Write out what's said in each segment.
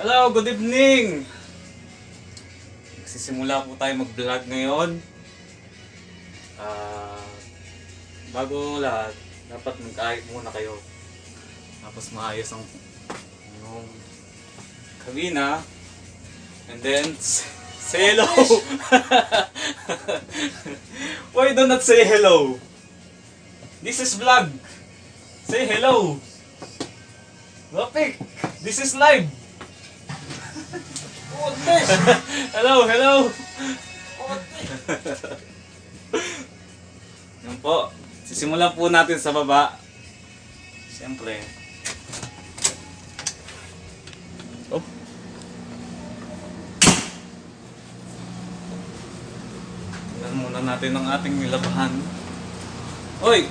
Hello, good evening! Magsisimula po tayo mag-vlog ngayon. Bago lahat, dapat mag-ayos muna kayo. Tapos maayos ang yung kabina. And then, say hello! Why do not say hello? This is vlog! Say hello! Lopik! This is live! Hello, hello! Yan po. Sisimulan po natin sa baba. Siyempre. Oh. Tingnan muna natin ang ating nilabahan. Hoy!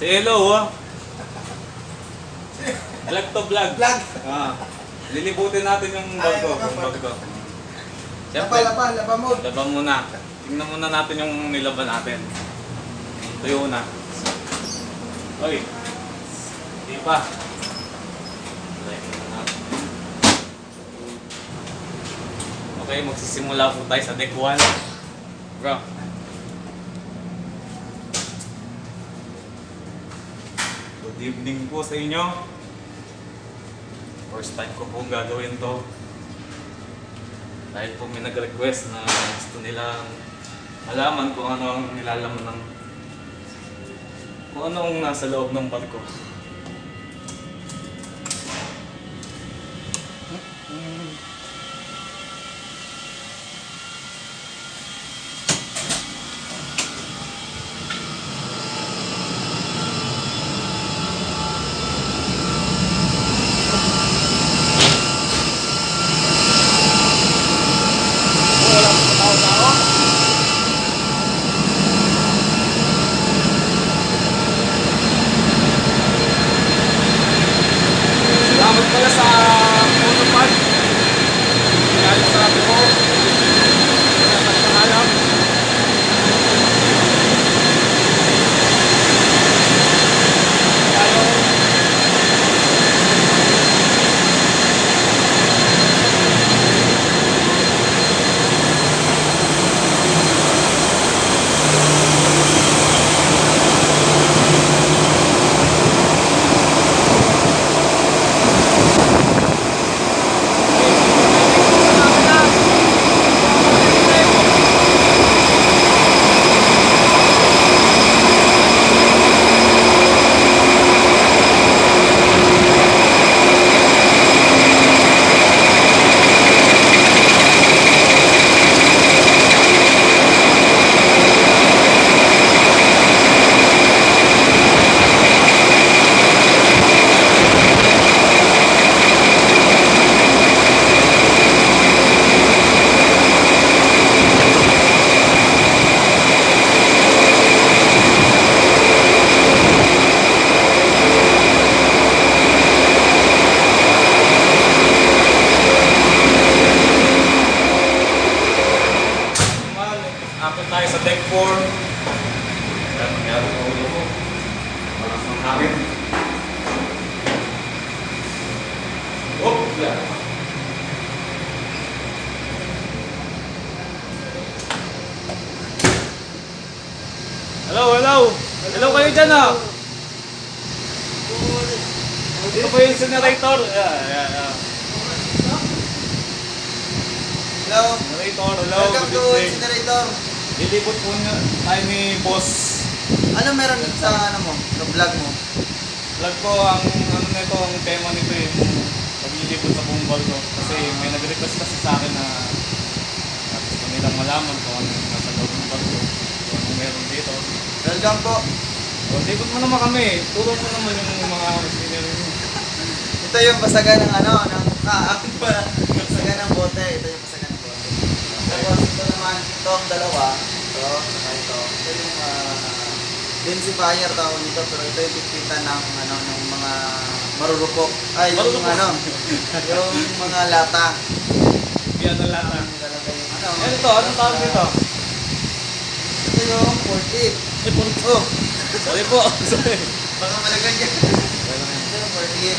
Say hello, ha? Vlog to vlog. Vlog. Lilibutin natin yung bago. Laba mo. Laba muna. Tingnan muna natin yung nilaban natin. Tuyo na. Oy. Di pa. Okay, magsisimula po tayo sa deck 1. Bro. Good evening po sa inyo. First time ko pong gagawin to. Dahil po may nag-request na gusto nilang malaman kung ano ang nilalaman ng kung ano ang nasa loob ng barko. Salamat pala sa photopad. Kaya sabi ko, nagpapahalam. Akit tayo sa deck 4. Kaya nangyari sa ulo ko. Paras ng hangin. Oh! Yeah. Hello, hello! Hello kayo dyan, ha! Dito po yung generator. Yeah. Hello. Generator, hello. Welcome to Generator. Lilipot po niya tayo ni boss. Ano meron sa mo? Sa vlog mo? Vlog ko, ang tema nito yung paglilipot sa buong barko. Kasi may nag-request kasi sa akin na gusto nilang malaman kung ano yung nasa loob ng barko. Kung anong meron dito. Welcome po. So, lipot mo naman kami. Turo mo naman yung mga scenery mo. Ito yung basagan ng basagan ng bote. Ito yung basagan ng bote. Tapos ito naman, itong dalawa. Ito, saka ito. Ito yung densifier tawag nito. Pero ito yung pipitan ng mga marurupok. Ay, yung yung mga lata. Yan ang lata. Talaga yung Yan ito, anong tawag dito? Ito yung 40. Oh, Sorry po, sorry. baka malagan dyan. Ito yung 48.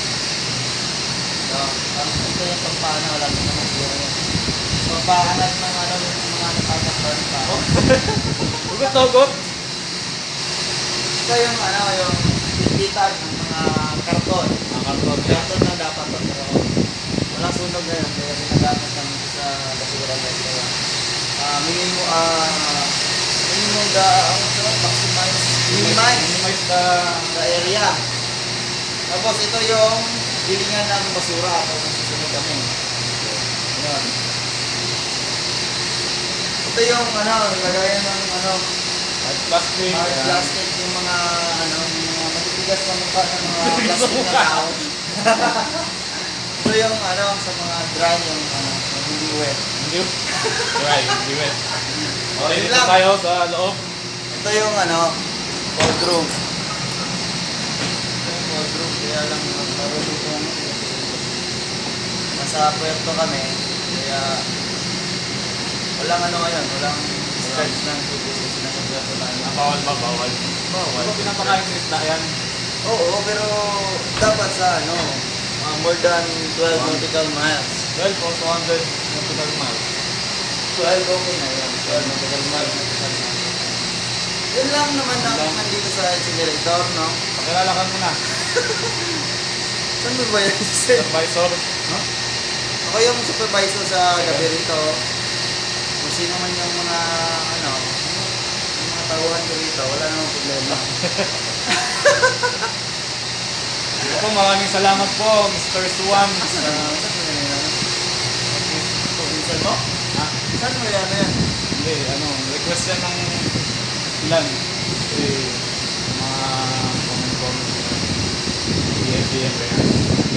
Ito. Ito yung pagpaano, alam mo naman siguro yun. Pagpaanat ng ano, yung mga natatakpan pa. Hugot. Ito yung ano, yung bitbitan ng mga karton. Ang karton niya. Karton na dapat to, pero walang sunog na yun, kaya ginagamit kami sa basura guys. Kaya minimum minimize Minimize the... the area. Tapos ito yung bilingan ng basura kung susunod kami. Yun. Ito yung ano, lagayan ng ano, Plastic. hard plastic, yung mga ano, yung mga matitigas na mukha ng mga plastic na tao. Ito yung ano, sa mga dry, yung ano, yung hindi wet. Hindi. Right, hindi wet. Okay, Yun dito lang. tayo sa loob. Ito yung ano, cold room. Ito yung cold room, kaya lang marunito ano. Nasa puerto kami, kaya walang ano ngayon, walang stretch ng tubig kasi nasa puerto tayo. Bawal ba? Bawal. Bawal. Ito pinapakain sa isda yan. Oo, pero dapat sa ano, more than 12 nautical miles. 12 or 200 nautical miles. 12 okay na yun. 12 nautical miles. Yun lang naman ang nandito sa incinerator, no? Pakilala ka muna. Saan mo ba yan? Supervisor. No? Ako yung supervisor sa gabi rito. Kung sino man yung mga, ano, yung mga tauhan ko rito, wala namang problema. Ako, maraming salamat po, Mr. Swan. Saan mo yan? Minsan mo? Ha? Saan mo yan? Hindi, ano, request yan ng ilan. Kasi, mga comment. BFBF yan.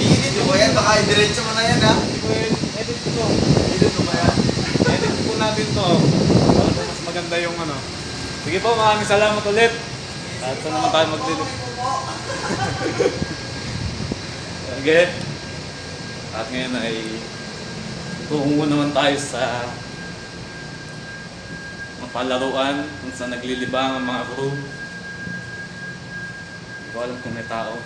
I-edit mo ba yan? Baka i-diretso mo na yan, ha? Hindi ko edit ko. Edit mo ba yan? Edit po natin to. Para po mas maganda yung ano. Sige po, maraming salamat ulit. At saan naman tayo mag-edit. Again. At ngayon ay tutungo naman tayo sa mapalaruan kung saan naglilibang ang mga crew. Hindi ko alam kung may tao.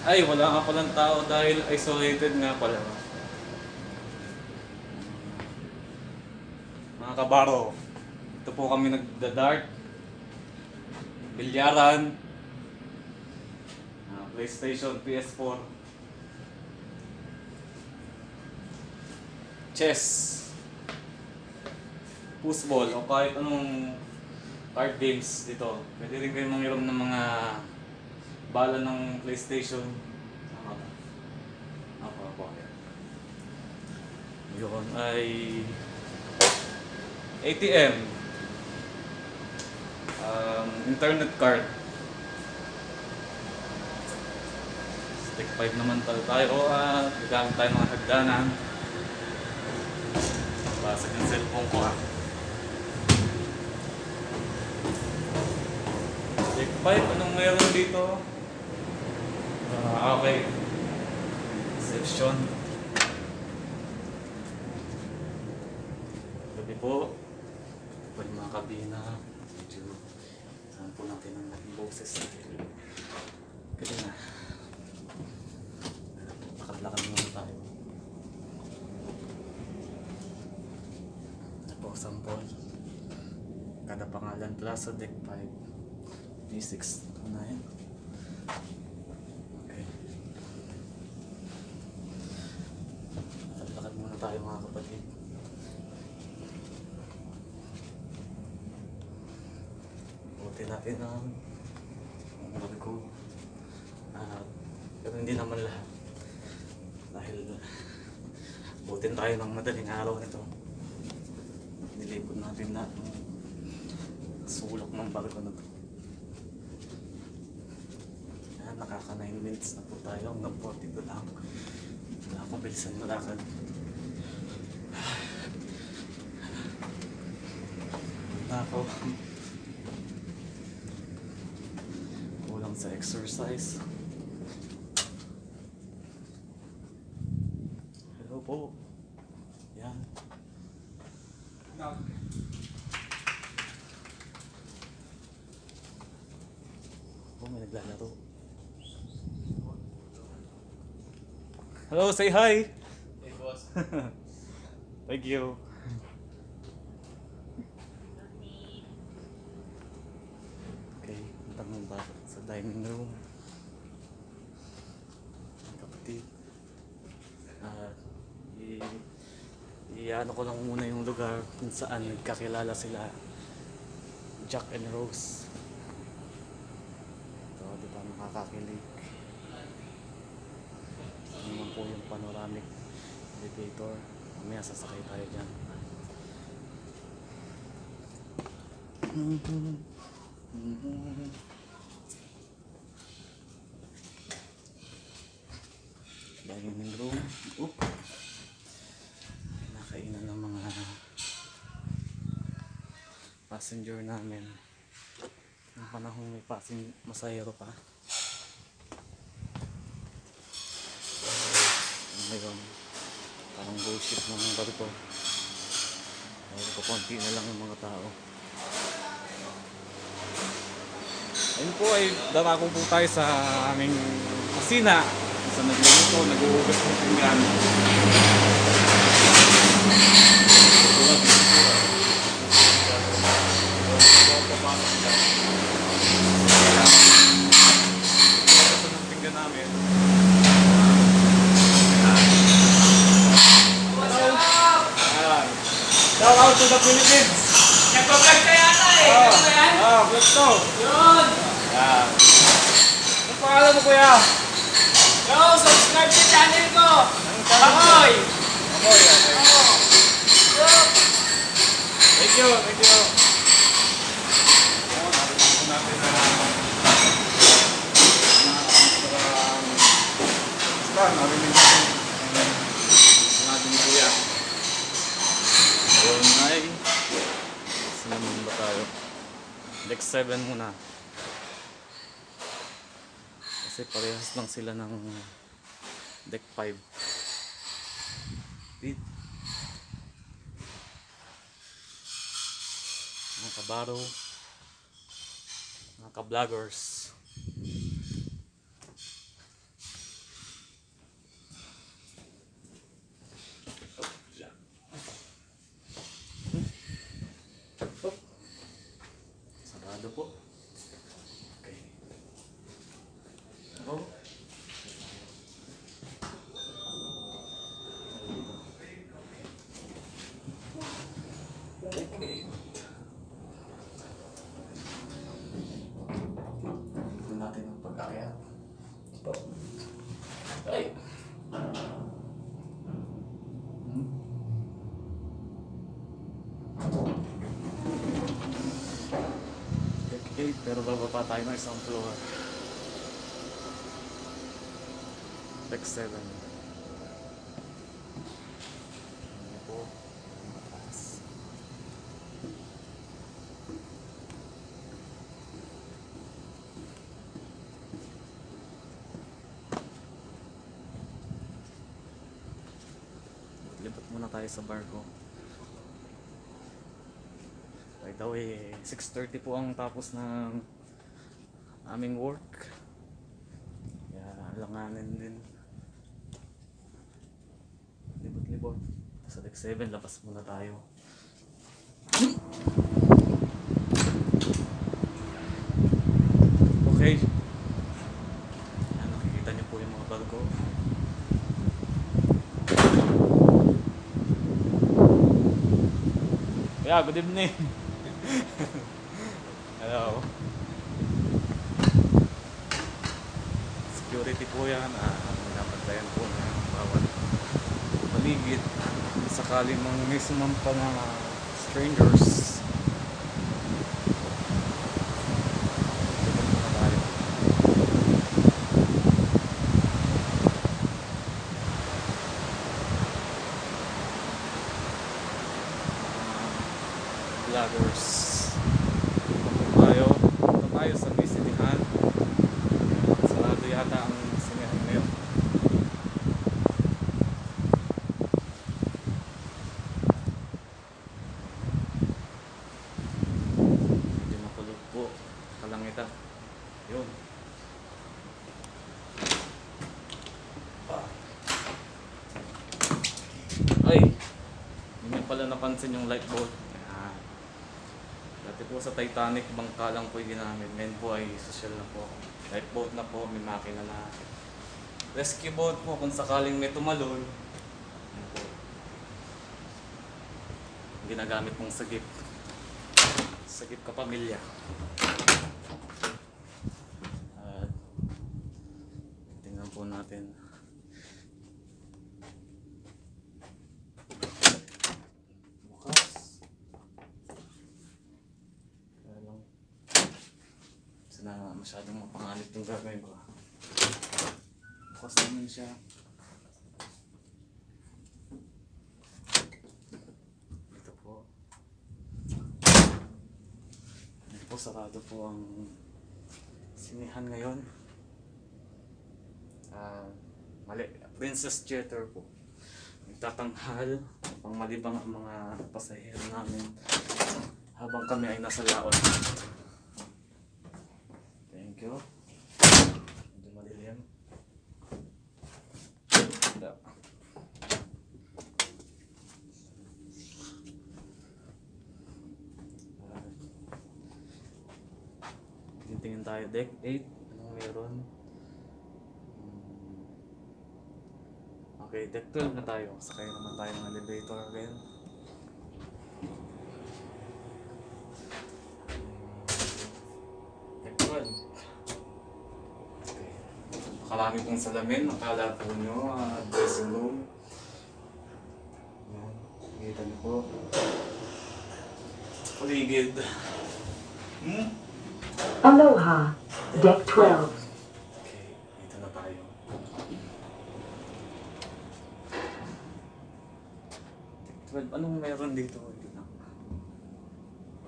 Ay, wala nga palang tao dahil isolated nga pala. Mga kabaro, ito po kami nagda-dart, bilyaran, PlayStation, PS4, chess, foosball, o kahit anong card games dito. Pwede rin kayo manghiram ng mga bala ng PlayStation. Ako. Yun ay ATM, internet card. Stick 5 naman tayo. Gagamit tayo ng mga hagdanan. Basag yung cellphone ko Stick 5, anong meron dito? Okay. Reception. Gabi po. Pwede mga kabina. Medyo saan po natin ang naging boses natin. Kasi na. Lakad-lakad muna tayo. Ito po, sample. Kada pangalan Plaza Deck 5. D6 na yan. Okay. Lakad-lakad muna tayo mga kapatid. Buti natin ang bago. Pero hindi naman lahat. Dahil butin tayo ng madaling araw nito. Nilipod natin lahat ng sulok ng barko na to. Yan, nakaka 9 minutes na po tayo. Hanggang 42 lang. Wala akong bilisan malakad. Na ako. Kulang sa exercise. Hello po. Yan. po, may naglalaro. Hello, say hi! Hey, boss. Thank you. Okay, punta mo ba sa dining room? Ang kapatid. Iano ko lang muna yung lugar kung saan nagkakilala sila Jack and Rose. Ito, di ba nakakakilig? Ano naman po yung panoramic elevator. Mamaya sasakay tayo dyan. Dining room. Nakainan ng mga passenger namin. Yung panahon may masayero pa. Ngayon, parang bullshit ng barko. Ayun po, konti na lang yung mga tao. Ayun po ay darako po tayo sa aming kusina. Sa nagluluto, nag-uugas ng pinggan. Uugasan ng pinggan namin. Ayan. Shout out to the Philippines! Nagpa-vlog ka yata eh! Ano ba yan? Vlog to! Yun! Ayan. Anong pangalan mo, kuya? Yo, subscribe sa channel ko! Bakoy! Amoy, okay. Yo! Thank you, thank you. Ayan, narinig po natin na basta, narinig natin natin ni kuya. Ayun ay sinamun ba tayo? Deck 7 muna. Kasi parehas lang sila ng deck 5. Beat. Mga kabaro, mga ka-vloggers. Sarado po. Okay. Oh. Okay. Ito natin ang pag-akyat. Ay! Okay, pero bababa tayo ng isang floor. Deck 7. Ano po? Mataas. Lipat muna tayo sa barko. By the way, 6:30 po ang tapos ng aming work. Kaya alanganin din. Libot-libot. Sa deck 7, labas muna tayo. Okay. Ayan, nakikita niyo po yung mga barko. Yeah, good evening. Hello. Security po yan. Pinapantayan po na bawat paligid. Sakaling may sumampa na strangers. Dito muna tayo. Vloggers. Punta tayo sa may sinihan. Sarado yata ang sinihan ngayon. Medyo makulog po. Kalangitan. Yun. napansin yung lifeboat. Yan. Dati po sa Titanic, bangka lang po yung ginamit. Ngayon po ay social na po. Lifeboat na po, may makina na. Rescue boat po kung sakaling may tumalon. Yan po. Ginagamit mong sagip. Sagip kapamilya. At tingnan po natin. Bukas. Kaya lang. Sana masyadong mapanganib yung gagawin ko. Bukas naman siya. Ito po. Ito po, sarado po ang sinihan ngayon. Mali, Princess Theater po. Nagtatanghal upang malibang ang mga pasahero namin habang kami ay nasa laot. Thank you. Medyo malilim. Tingin tayo, deck 8. Anong meron? Okay, deck 12 na tayo. Sakay naman tayo ng elevator again. Deck 12. Okay. Nakalami pong salamin. Nakala po nyo. Dressing room. Yan. Kita niyo po. Paligid. Aloha, Deck 12. Okay, dito na tayo. Deck 12, anong meron dito? Hindi na.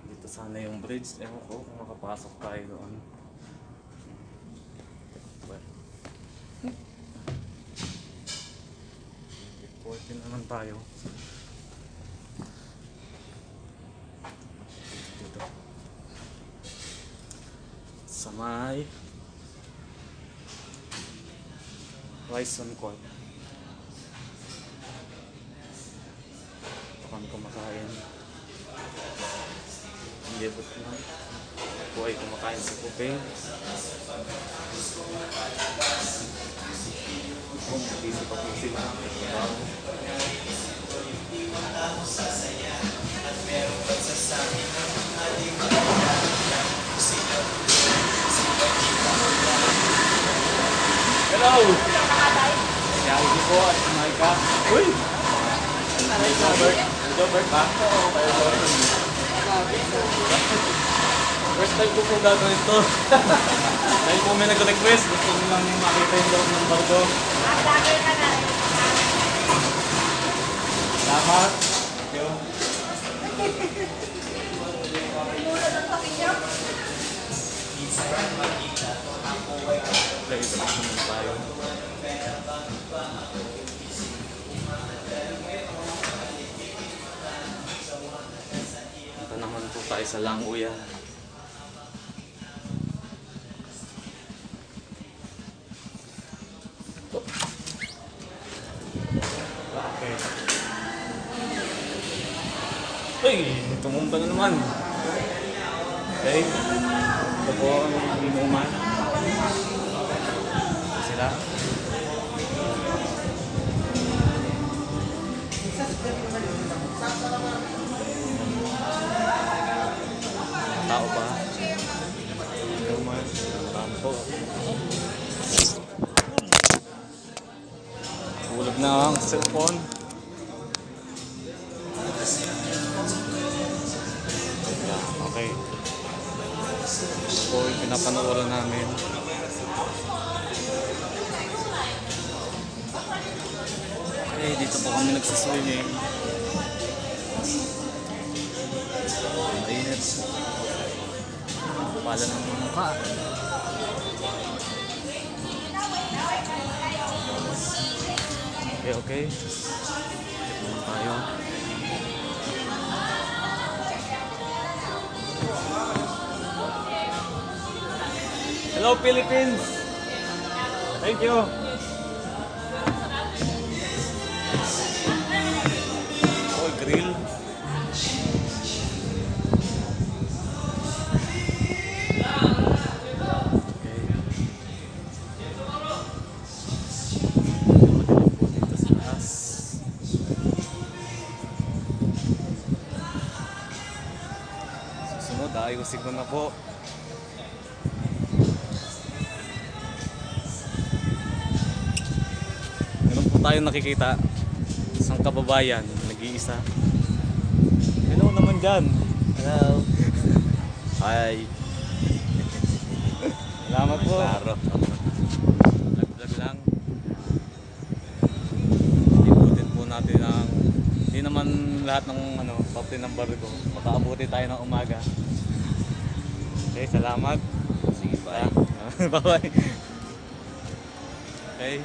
Dito sana yung bridge. Ewan ko kung makapasok tayo doon. Deck 14 naman tayo. Dito. Sa may Horizon Court. Ito kami kumakain. Hindi ba ito na? Ako ay kumakain sa kuping. Kung mag-isip ako sila. Hello! Kaya hindi po at kumain ka. Uy! May Robert? Robert ba? First time ko po gagawin ito. Dahil po may nag-request, gusto nyo lang makita yung loob ng barko. Salamat. Thank you. Okay, ito naman tayo. Ito naman po tayo sa Languyan. Okay. Uy! Tumumba na naman. Okay. Ito po ang inuman. Sila. Tao pa. Inuman. Tampo. Hulog na ang cellphone. Yeah, okay. Po yung pinapanooran namin. Okay, dito po kami nagsaswimming. Mainit. Pala ng mukha. Okay, okay. Tignan tayo. Hello, Philippines! Thank you! Oh, grill. sigo na po. Meron po tayong nakikita. Isang kababayan, nag-iisa. Hello naman dyan. Hello. Hi. Salamat po. Klaro. Vlog lang. Ibutin po natin ang hindi naman lahat ng top 10 ng barko. Makaabuti tayo ng umaga. Okay, salamat. Sige, bye. Bye-bye. Okay.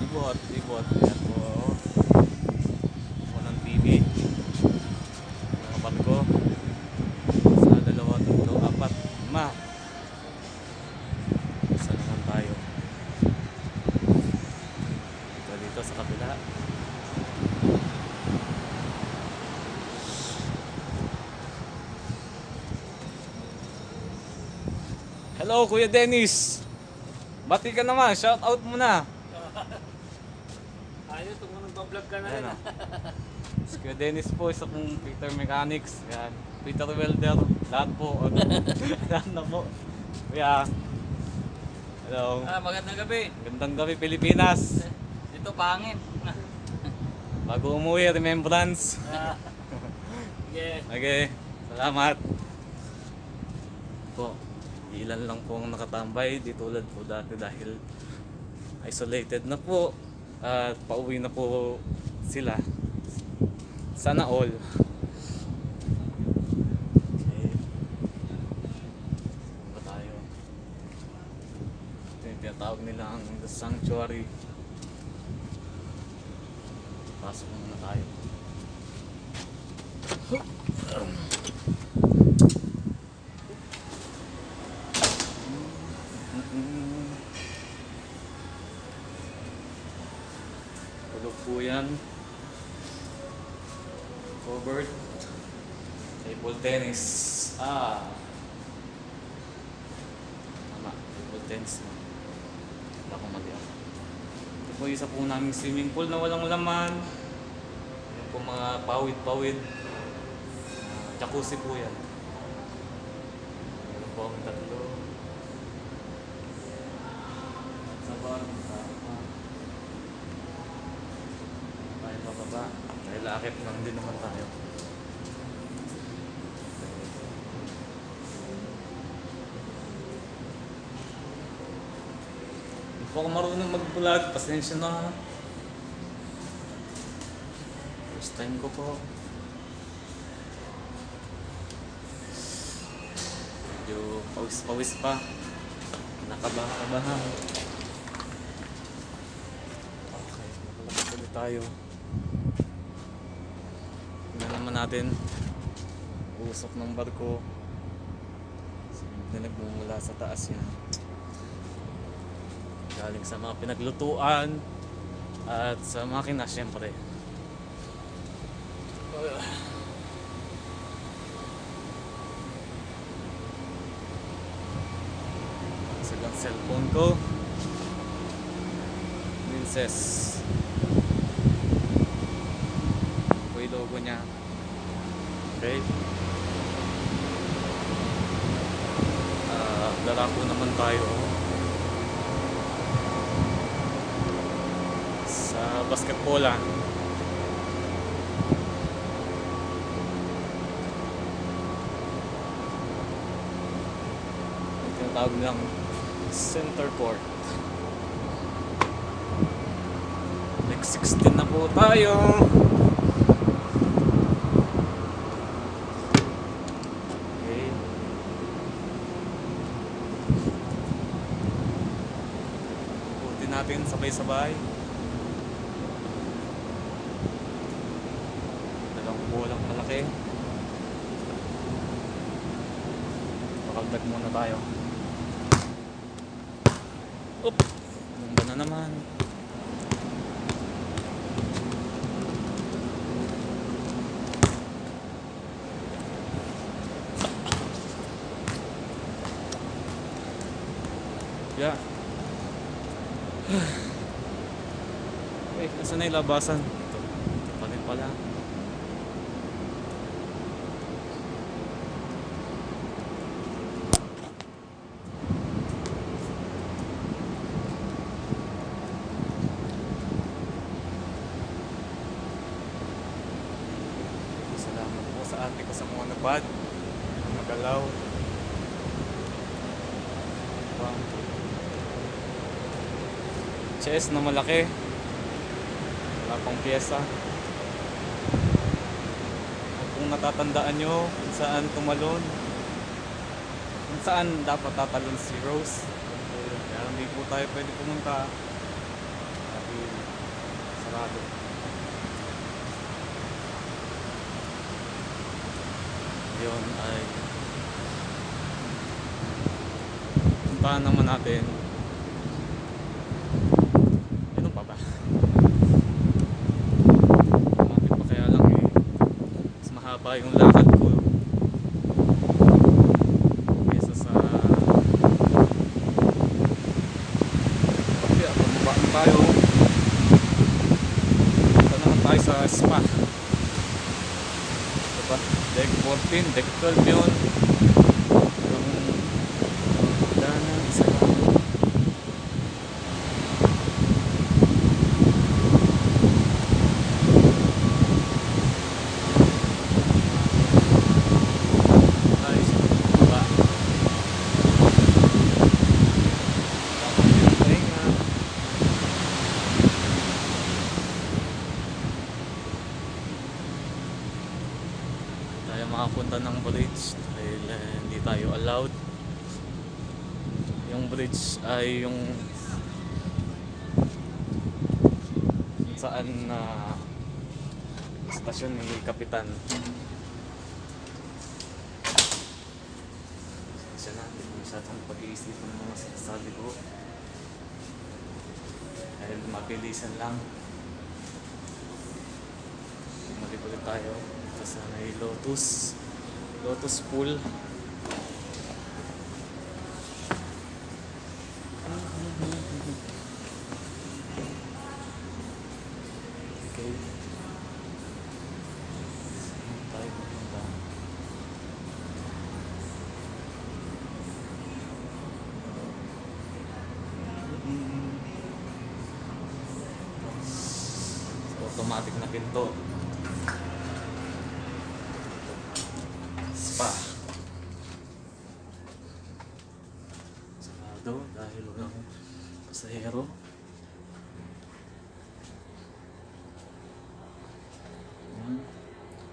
Ibot. Yan po. Unang TV. Mga barko. Sa 2, 3, 4, 5. Isa naman tayo. Dito sa kabila. Hello, Kuya Dennis. Bati ka naman, shout out mo na. Ayos, kung nagpa-vlog ka na Ayan rin. o. Si Kuya Dennis po, isa pong Peter Mechanics. Yan. Peter Welder. Lahat po. Lahat na po. Kuya. Hello. Magandang gabi. Gandang gabi, Pilipinas. Dito pangit. Bago umuwi, remembrance. Yeah. Okay. Salamat. Po. Ilan lang po ang nakatambay. Di tulad po dati dahil isolated na po. At pauwi na po sila. Sana all. Okay. Saan ba tayo? Ito yung tinatawag nilang The Sanctuary. Pasok muna tayo. Tulog po yan. Covered. Table tennis. Tama. Table tennis na. Wala akong mali ako. Ito po isa po naming swimming pool na walang laman. Yan po mga pawid-pawid. Jacuzzi po yan. Meron po ang tatlo. Sa bar. Tayo pababa. Dahil akit lang din naman tayo. Hindi po ako marunong mag-vlog. Pasensya na. First time ko po. Medyo pawis-pawis pa. Nakabahan. Okay, nakalabas ulit tayo. Tingnan naman natin. Usok ng barko. Na nagmumula sa taas yan. Galing sa mga pinaglutuan at sa makina syempre. Sagang cellphone ko. Princess. Ito yung logo niya. Okay. Lalako naman tayo sa basketballan. Ang tinatawag nilang center court. Next 16 na po tayo. Okay. Putin natin sabay-sabay. Dalawang bolang malaki. Pakaldag muna tayo. Oop! Anong ba na naman? Yeah. Eh, nasa na yung labasan? Ito pa rin pala. pad. Magalaw. Chest na malaki. Wala pang pyesa. Kung natatandaan nyo kung saan tumalon, kung saan dapat tatalon si Rose, kaya hindi po tayo pwede pumunta dahil sarado. Yun ay puntahan naman natin. Ano pa ba? Bakit pa kaya lang mas mahaba yung lakad ko kesa sa kaya pababa na tayo. Punta naman tayo sa spa. Diba? Deck 14, deck 12 yun. Yung dana, isa lang. Tayo sa baba. Tapos yung pahinga. Tayo makapunta ng bridge dahil hindi tayo allowed. Yung bridge ay yung kung saan na stasyon ni Kapitan. Siya natin masyadong pag-iisipan ng mga sinasabi ko dahil mabilisan lang. Bumalik ulit tayo sa may Lotus Pool. Okay. Saan tayo pupunta? Automatic na pinto. Spa. Sarado dahil walang pasahero.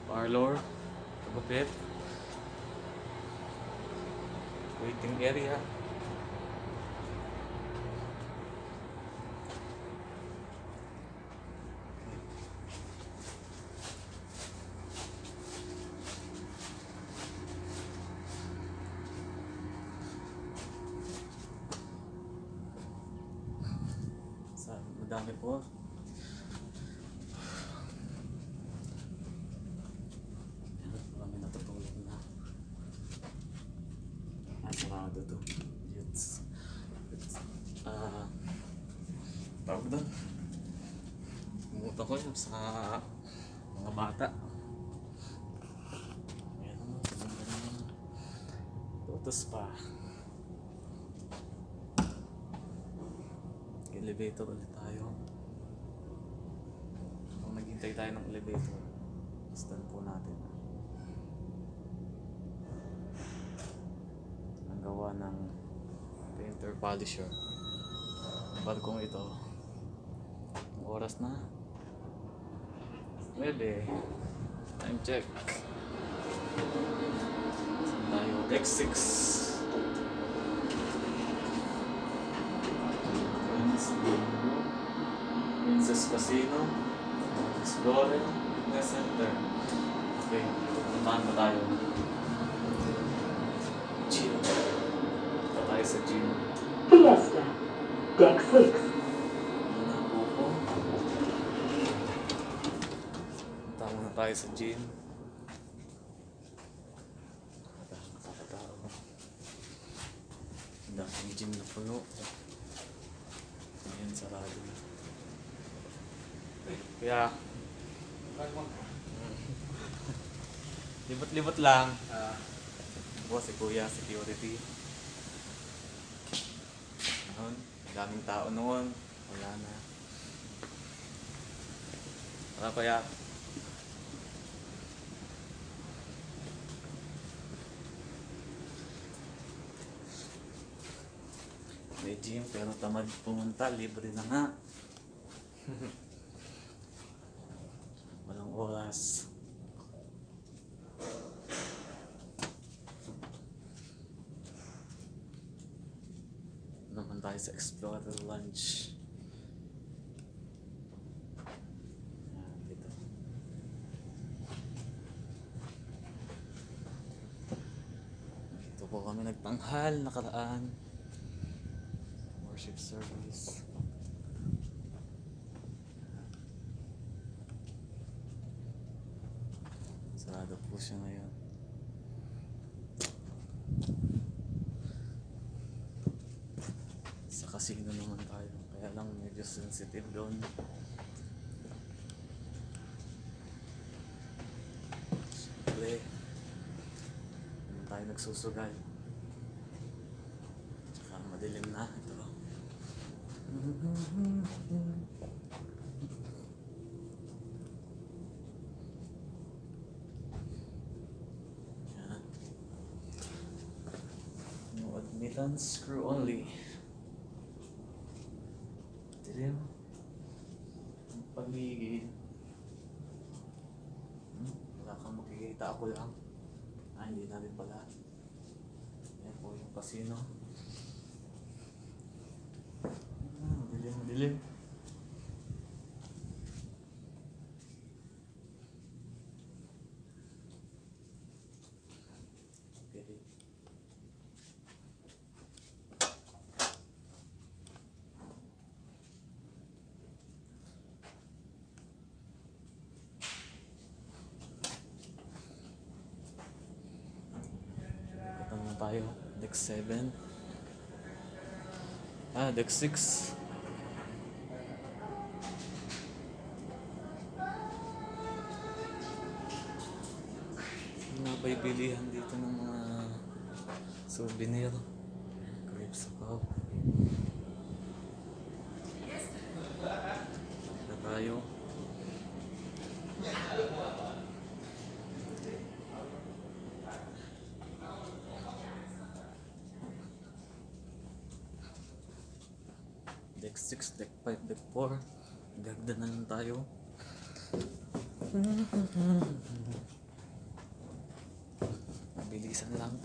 Parlor, pagupit, waiting area. Madami po. Marami natutulog na. Sarado to. Tawag doon. Pumunta ko yun sa mga bata. Ayan naman. Lotus pa. Elevator ulit tayo. Kung naghintay tayo ng elevator, stand po natin. Ang gawa ng painter polisher. Ang barkong ito. Ang oras na. Pwede. Time check. Saan tayo? Deck 6. Princess Casino, Explorer, Fitness Center. Okay, puntahan pa tayo. Gym. Punta tayo sa gym. Fiesta, Deck 6. Ano na po po? Punta muna tayo sa gym. Nakakatao. Ang daming gym na puno. Ayan, sarado. Kaya libot-libot lang. Si Kuya, security. Noon, daming tao noon. Wala na. Kaya gym pero tamad pumunta, libre na nga. Walang oras. Naman tayo sa Explorer Lunch. Ayan, dito. Dito po kami nagtanghal nakaraan. Worship service. Sarado po siya ngayon. Sa casino naman tayo. Kaya lang medyo sensitive doon. Siyempre, naman tayo nagsusugal. Tsaka madilim na ito. Yan. No admittance, crew only. Dilim. Ang paligid. Wala kang makikita, ako lang. Hindi na rin pala. Yan po yung casino. Dilim. Okay. Ito na tayo. Deck 7. Deck 6. Mga paibilihan dito ng mga souvenir. Grapes of Hope. Ito tayo. Deck 6, Deck 5, Deck 4. Gagda na lang tayo. Bilisan lang.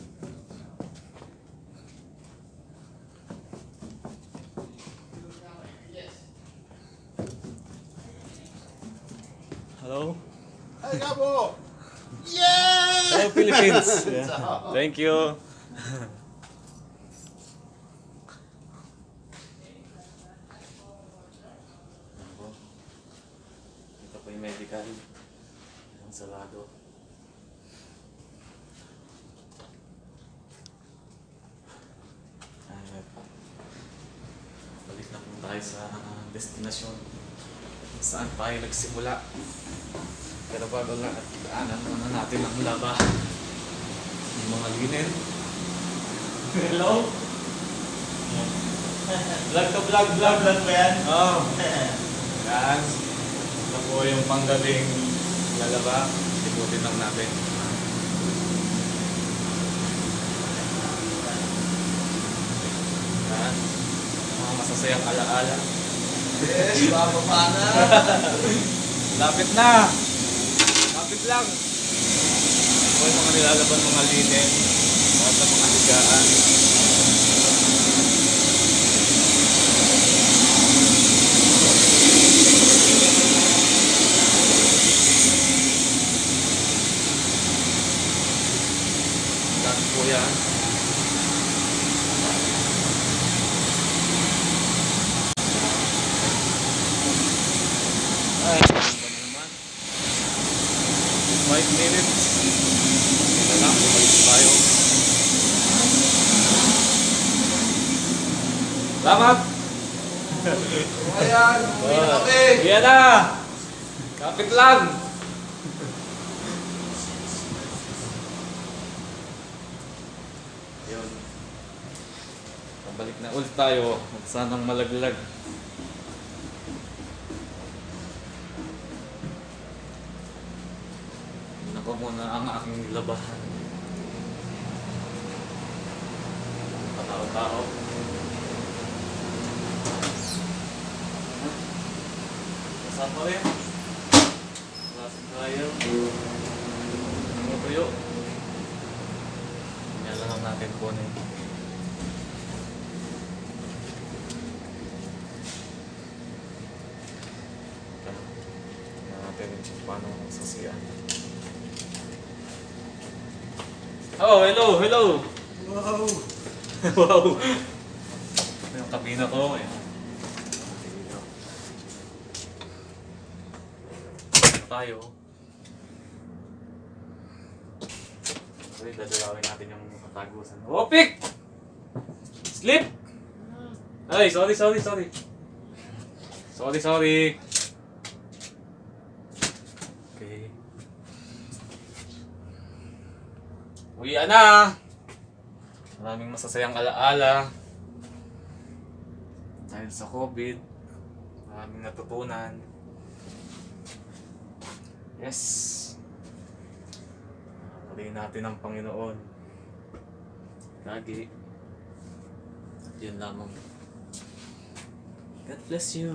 Hello? Ay, Gabo! Yeah! Hello, Philippines! Yeah. Thank you! Ito po yung medical. Ang salado. Balik na po tayo sa destinasyon saan tayo nagsimula. Pero bago lang at daanan muna natin ang laba. Yung mga linen. Hello? Vlog to vlog ba yan? Oo. Yan. Ito po yung panggabing lalaba. Ikutin lang natin. Yan. Mga masasayang alaala. Yes, bababa na. Lapit na! Lapit lang! Ito yung mga nilalaban mga linen at sa mga higaan. Dami po yan. Ay, ano ba naman? 5 minutes. Ito lang, bumalik tayo. Salamat! Ayan, uwi na kami. Yan na! Kapit lang! Yun. Pabalik na ulit tayo. Sanang malaglag. Ko muna ang aking labahan. Patao-tao. Basa pa rin. Basa tayo. Ang tuyo. Yan lang natin kunin. Tingnan natin kung paano sasiyan. Oh, hello, hello! Wow! Wow! Ito yung kabina ko. Ayan. Dito tayo. Okay, dadalawin natin yung katagusan. Opik! Sleep! Ay, sorry. Sorry. Okay. Uwian na! Maraming masasayang alaala. Dahil sa COVID, maraming natutunan. Yes! Patayin natin ang Panginoon. Lagi. At yun lamang. God bless you.